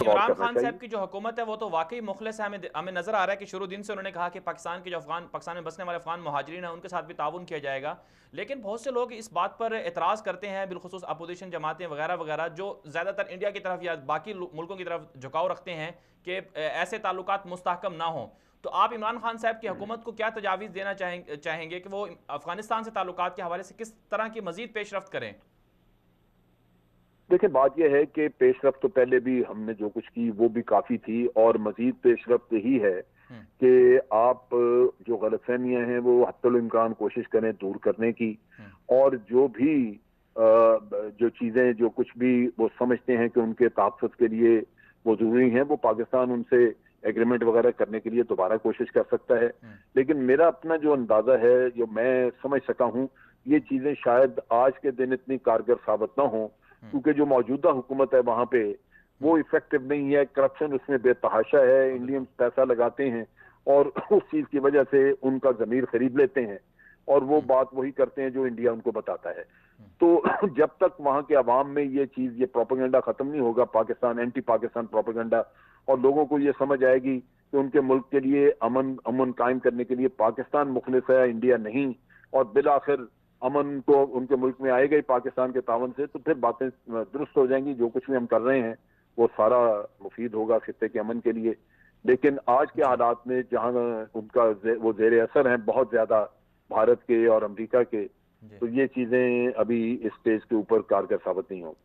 गौर इमरान करना खान साहब चाहिए। की जो हुकूमत है वो तो वाकई मुखलिस है। हमें हमें नजर आ रहा है कि शुरू दिन से उन्होंने कहा कि पाकिस्तान में बसने वाले अफगान मुहाजिरीन हैं उनके साथ भी ताउन किया जाएगा। लेकिन बहुत से लोग इस बात पर एतराज़ करते हैं, बिलखुसूस अपोजिशन जमातें वगैरह वगैरह, जो ज़्यादातर इंडिया की तरफ या बाकी मुल्कों की तरफ झुकाव रखते हैं कि ऐसे ताल्लुकात मुस्तहकम ना हों। तो आप इमरान खान साहब की हुकूमत को क्या तजावीज़ देना चाहेंगे कि वो अफगानिस्तान से ताल्लुकात के हवाले से किस तरह की मजीद पेशरफ्त करें? देखिए, बात यह है कि पेशरफ्त तो पहले भी हमने जो कुछ की वो भी काफी थी, और मजीद पेशरफ्त ही है हम्म। कि आप जो गलतफहमियां हैं वो हत्तुल इम्कान कोशिश करें दूर करने की। हम्म। और जो भी जो चीजें जो कुछ भी वो समझते हैं कि उनके तहफ़्फ़ुज़ के लिए वो जरूरी हैं, वो पाकिस्तान उनसे एग्रीमेंट वगैरह करने के लिए दोबारा कोशिश कर सकता है। हम्म। लेकिन मेरा अपना जो अंदाजा है, जो मैं समझ सका हूँ, ये चीजें शायद आज के दिन इतनी कारगर साबित ना हो, हम्म। क्योंकि जो मौजूदा हुकूमत है वहां पे हम्म। वो इफेक्टिव नहीं है, करप्शन उसमें बेतहाशा है, हाँ, इंडियंस बिल्कुल। पैसा लगाते हैं और उस चीज की वजह से उनका जमीर खरीद लेते हैं, और वो हम्म। बात वही करते हैं जो इंडिया उनको बताता है। हम्म। तो जब तक वहां के अवाम में ये चीज, ये प्रोपेगेंडा खत्म नहीं होगा, पाकिस्तान एंटी पाकिस्तान प्रोपेगेंडा, और लोगों को ये समझ आएगी कि उनके मुल्क के लिए अमन अमन कायम करने के लिए पाकिस्तान मुखलिस है, इंडिया नहीं, और बिल आखिर अमन तो उनके मुल्क में आएगा ही पाकिस्तान के तावन से, तो फिर बातें दुरुस्त हो जाएंगी। जो कुछ भी हम कर रहे हैं वो सारा मुफीद होगा खित्ते के अमन के लिए। लेकिन आज के जी। हालात में जहां उनका वो जेर असर हैं बहुत ज्यादा भारत के और अमेरिका के, जी। तो ये चीजें अभी इस स्टेज के ऊपर कारगर साबित नहीं होंगी।